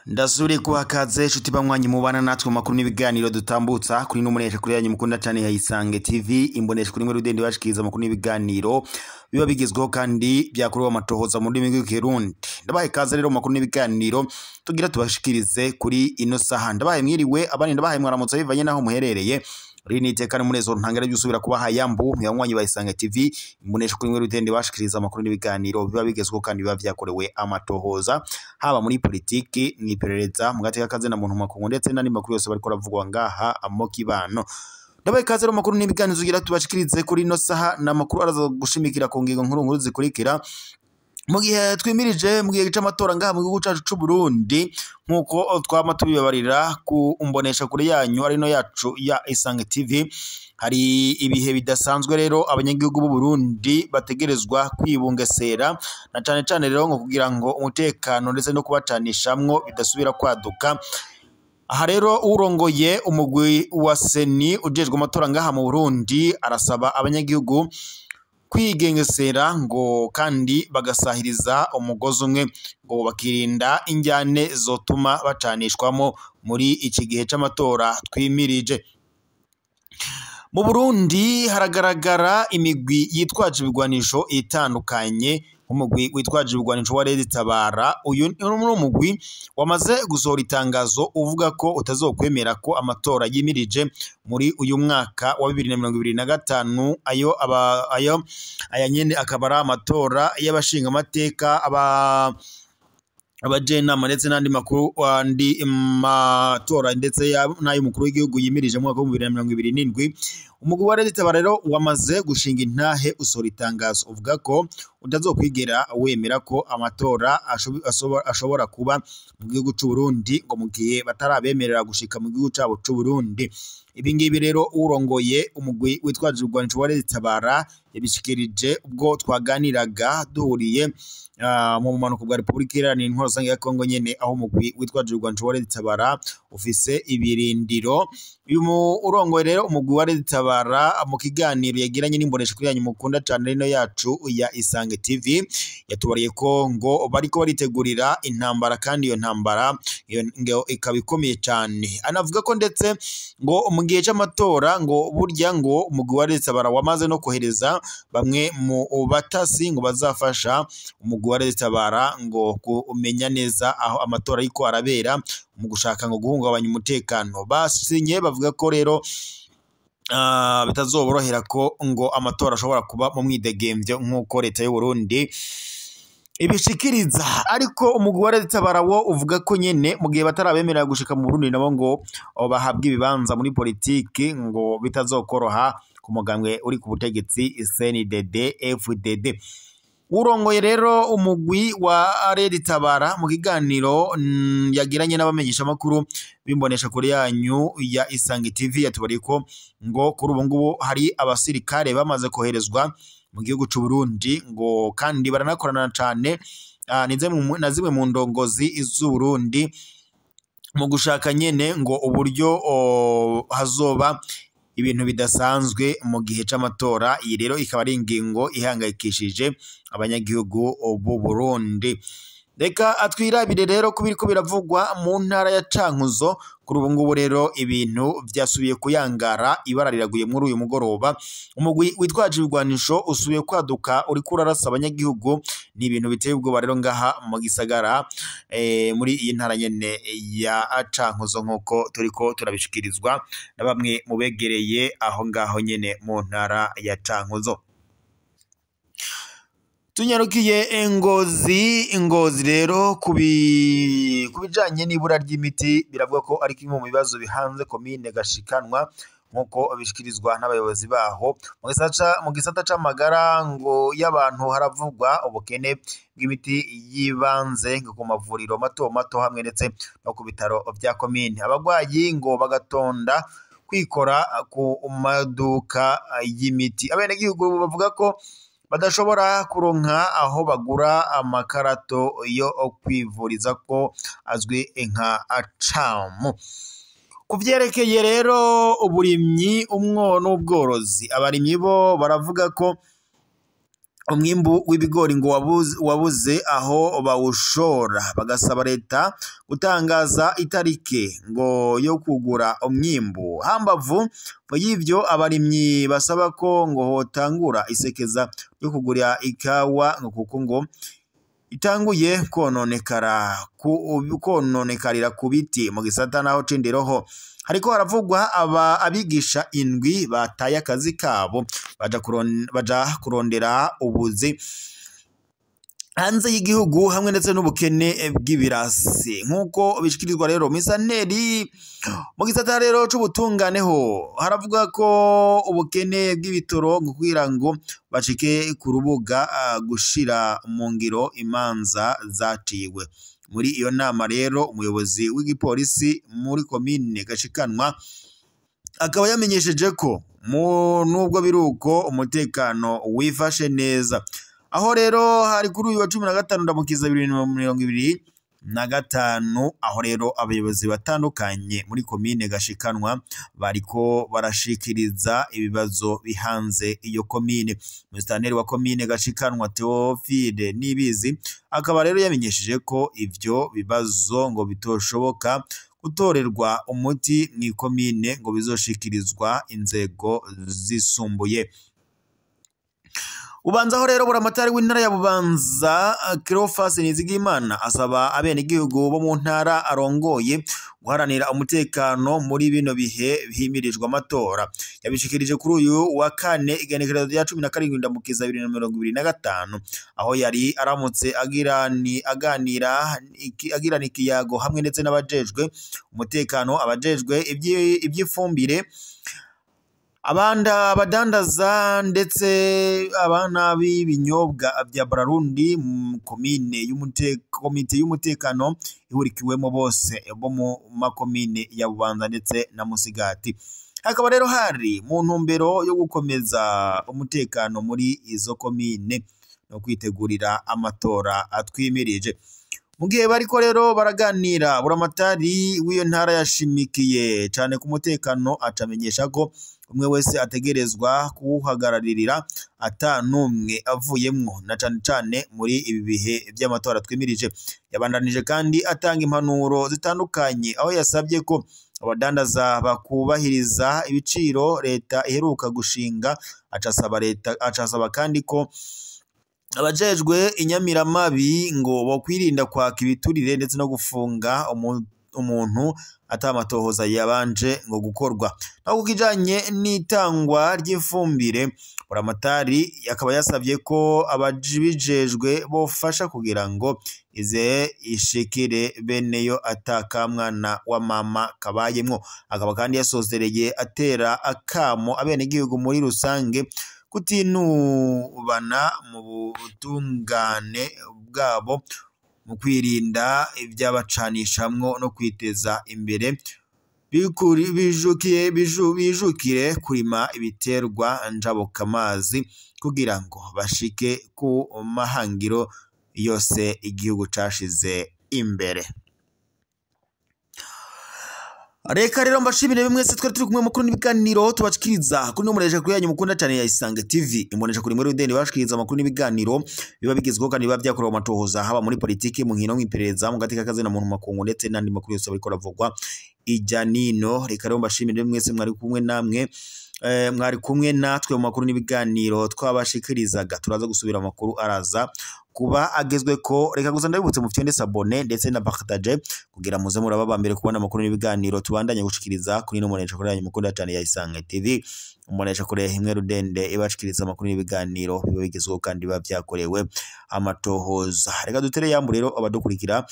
Ndasuri kuhakaze shuti bamwanyi mubana natwe makuru n'ibiganiro dutambutsa kuri n'umunesha kuri yanyu mukunda cyane ya Isange TV imbonesha kuri mwe rudende bashikiriza makuru n'ibiganiro biba bigezweho kandi byakorewe amatohoza mu ndimi y'Ikirundi. Ndabaye kaza rero makuru n'ibiganiro tugira tubashikirize kuri ino saha. Ndabaye mwiriwe abandi ndabaye mwaramutse bivanye naho muherereye. Rini tekana munezo ntangara byusubira kuba hayambu yamwanyi ba Isange TV imbonesha kuri mwe rudende bashikiriza makuru n'ibiganiro biba bigezweho kandi biba byakorewe amatohoza haba muri politiki mwiperereza mugateka kaze na muntu makungu ndetse n'andi makuru yose bariko ravugwa ngaha mu kibano. Ndabaye kaze rero makuru n'ibiganiro tugira tubashikirize kuri ino saha na makuru araza gushimikira ku ngingo nkuru zikurikira mu gihe twimirije mu gihe cy'amatora ngaha mu gihugu cyacu cy'u Burundi nkuko twama tubibabarira ku umbonesha kuri yanyu ari no yacu ya Isange TV. Hari ibihe bidasanzwe rero abanyagihugu b'u Burundi bategerezwa kwibungesera na cyane rero ngo kugira ngo umutekano ndetse no kubacanishamwo bidasubira kwaduka. Aha rero urongoye umugwi wa Seni ujejwe amatora ngaha mu Burundi arasaba abanyagihugu kwigengesera ngo kandi bagasahiriza umugozi umwe ngo bakirinda injyane zotuma bacanishwamo muri iki gihe c'amatora twimirije. Mu Burundi haragaragara imigwi yitwaje ibigwanisho itandukanye. Umugwi witwaje ibigwanisho wa Red Tabara uyu ni umugwi wamaze gusohora itangazo uvuga ko utazokwemera ko amatora yimirije muri uyu mwaka wa 2025 aya nyene akabara amatora y'abashinga amateka abajenama ndetse n'andi makuru andi matora ndetse n'ayo mukuru w'igihugu yimirije mu mwaka wa 2027. Umugwi wa Red Tabara rero wamaze gushinga intahe usohora itangazo uvuga ko utazokwigera wemera ko amatora ashobora kuba mu gihugu cy'u Burundi ngo mu gihe batarabemerera gushika mu gihugu cyabo cy'u Burundi. Ibi ngibi rero urongoye umugwi witwaje urwanisho wa Red Tabara yabishikirije ubwo twaganiraga duhuriye mu manuko bwa Republika Iharanira Intwaro Rusange ya Kongo nyene aho umugwi witwaje urwanisho wa Red Tabara ufise ibirindiro. Uyu urongoye rero umugwi wa Red Tabara mu kiganiro yagiranye n'imbonesha kuri yanyu mukunda cyane rino yacu ya Isange TV yatubariye ko ngo bariko baritegurira intambara kandi iyo ntambara ngo ikabikomeye cyane. Anavuga ko ndetse ngo mu gihe cy'amatora ngo burya ngo umugwi wa Red Tabara wamaze no kohereza bamwe mu batasi ngo bazafasha umugwi wa Red Tabara ngo kumenya neza aho amatora ariko arabera mu gushaka ngo guhungabanya umutekano. Basinye bavuga ko rero bitazoborohera ko ngo amatora ashobora kuba mu mwidegemvyo nk'uko leta y'u Burundi ibishikiriza. Ariko umugwi wa Red Tabara wo uvuga ko nyene mu gihe batarabemerera gushika mu Burundi nabo ngo bahabwa ibibanza muri politiki ngo bitazokoroha ku mugambwe uri ku butegetsi CNDD FDD. Urongoye rero umugwi wa Red Tabara mu kiganiro yagiranye n'abamenyesha makuru bimbonesha kuri yanyu ya Isange TV yatubariye ko ngo kuri ubu ngubu hari abasirikare bamaze koherezwa mu gihugu cy'u Burundi ngo kandi baranakorana cyane na zimwe mu ndongozi z'u Burundi mu gushaka nyene ngo uburyo hazoba ibintu bidasanzwe mu gihe c'amatora. Iyi rero ikaba ari ingingo ihangayikishije abanyagihugu b'u Burundi. Reka atwirabire rero kubiriko biravugwa mu ntara ya Cankuzo. Kuri ubu ngubu rero ibintu vyasubiye kuyangara, ibara riraguye muri uyu mugoroba. Umugwi witwaje ibigwanisho usubiye kwaduka uri kurarasa abanyagihugu. Ni ibintu biteye ubwoba rero ngaha mu gisagara muri iyi ntara nyene ya Cankuzo nkuko turiko turabishikirizwa na bamwe mu begereye aho ngaho nyene mu ntara ya Cankuzo. Tunyarukiye Ngozi rero kubijanye n'ibura ry'imiti biravuga ko ari kimwe mu bibazo bihanze komine Gashikanwa nkuko abishikirizwa n'abayobozi baho. Mu gisata c'amagara ngo y'abantu haravugwa ubukene bw'imiti yibanze ngo ku mavuriro mato hamwe ndetse no ku bitaro vya komine. Abagwayi ngo bagatonda kwikora ku maduka y'imiti. Abenegihugu bavuga ko badashobora kuronka aho bagura amakarato yo kwivuriza ko azwi nka acamu. Kuvyerekeye rero uburimyi n'ubworozi, abarimyi bo baravuga ko umwimbu w'ibigori ngo wabuze aho bawushora, bagasaba leta gutangaza itarike ngo yo kugura umwimbu. Hambavu y'ivyo abarimyi basaba ko ngo hotangura isekeza yo kugura ikawa kuko ngo itanguye kononekarira ku biti. Mu gisata naho c'indero hariko haravugwa abigisha indwi bataye akazi kabo baja kurondera ubuzi hanze y'igihugu hamwe ndetse n'ubukene bw'ibirasi nk'uko bishikirizwa rero misanteri. Mu gisata rero c'ubutunganeho haravuga ko ubukene bw'ibitoro kugira ngo bacike ku rubuga gushira mu ngiro imanza zaciwe. Muri iyo nama rero umuyobozi w'igipolisi muri komine Gashikanwa akaba yamenyesheje ko nubwo biruko umutekano wifashe neza, aho rero hari kuri uyu wa 15 ndamukiza 2025, aho rero abayobozi batandukanye muri komine Gashikanwa bariko barashikiriza ibibazo bihanze iyo komine. Musitanteri wa komine Gashikanwa Theophile Nibizi akaba rero yamenyesheje ko ivyo bibazo ngo bitoshoboka gutorerwa umuti mw'ikomine ngo bizoshikirizwa inzego zisumbuye. Ubanzaho rero buramatari w'intara ya Bubanza Cleophas Nizigimana asaba abenegihugu bo mu ntara arongoye guharanira umutekano muri bino bihe bihimirijwe amatora. Yabishikirije kuri uyu wa kane igenekerezo rya 17 ndamukiza 2025, aho yari aramutse agirana ikiyago hamwe ndetse n'abajejwe umutekano, abajejwe iby'ifumbire, abadandaza ndetse abana b'ibinyobwa vya Burarundi komite y'umutekano ihurikiwemo bose bo mu makomine ya Bubanza ndetse na Musigati. Hakaba rero hari mu ntumbero yo gukomeza umutekano muri izo komine no kwitegurira amatora atwimirije. Mu gihe bariko rero baraganira, buramatari w'iyo ntara yashimikiye cyane ku mutekano, acamenyesha ko umwe wese ategerezwa kuwuhagararirira atanumwe avuyemwo na cane muri ibi bihe by'amatora twimirije. Yabandanije kandi atanga impanuro zitandukanye, aho yasabye ko abadandaza bakubahiriza ibiciro leta iheruka gushinga. Acasaba kandi ko abajejwe inyamiramabi ngo bokwirinda kwaka ibiturire ndetse no gufunga umuntu atamatohoza yabanje ngo gukorwa. Naho kukijanye n'itangwa ry'ifumbire, buramatari yakaba yasabye ko abajijejwe bofasha kugira ngo ize ishikire beneyo atakamwana wa mama kabayemwo. Akaba kandi yasozereye atera akamo abenegihugu muri rusange kutinubana mu butungane bwabo mu kwirinda ibyabacanishamwo no kwiteza imbere, bijukire kurima ibiterwa njabukamazi kugira ngo bashike ku mahangiro yose igihugu cashize imbere. Reka rero mbashimire mwese twari turi kumwe makuru n'ibiganiro tubashikiriza kuri nomureje kuri yanyu mukunda cyane ya Isange TV. Imbonesha kuri muri Rudende bashikiriza makuru n'ibiganiro biba bigezweho kandi biba byakorewe amatohoza haba muri politiki, mu nkino, nk'iperereza, mu gateka kaze na muntu makungu ndetse n'andi makuru yose bariko ravugwa ijyanino. Reka rero mbashimire mwese mwari kumwe natwe mu makuru n'ibiganiro twabashikirizaga. Turaza gusubira amakuru araza kuba agezwe ko. Reka gusa ndabibutse mu fyonde sabone ndetse na partage kugira muze muraba mbere kubona amakuru n'ibiganiro tubandanye gushikiriza kuri no munesha kuri yanyu mukunda cyane ya Isange TV. Umunesha kuri himwe Rudende ibashikiriza amakuru n'ibiganiro biba bigezweho kandi biba byakorewe amatohoza. Reka dutere yambu rero abadukurikira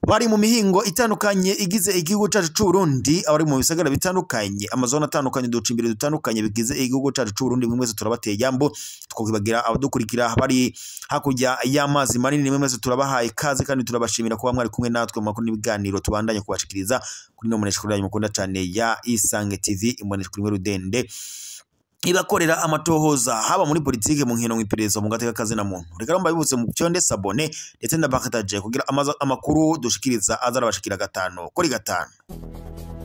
bari mu mihingo itandukanye igize igihugu cyacu cy'u Burundi, abari mu bisagara bitandukanye, amazone atandukanye, ducimbire dutandukanye bigize igihugu cyacu cy'u Burundi, mwese turabateye jambo. Twokibagira abadukurikira bari hakurya y'amazi manini, mwese turabahaye kaze kandi turabashimira kuba mwari kumwe natwe mu makuru n'ibiganiro tubandanye kubashikiriza kuri no munesha kuri yanyu mukunda cyane ya Isange TV. Imbonesha kuri Rudende ibakorera amatohoza haba muri politike, mu nkino, nk'iperereza, mu gateka kaze na muntu. Reka mbabibutse mu cyonde sabone ndetse na partage kugira amakuru dushikiriza azarabashikira 5 kuri 5.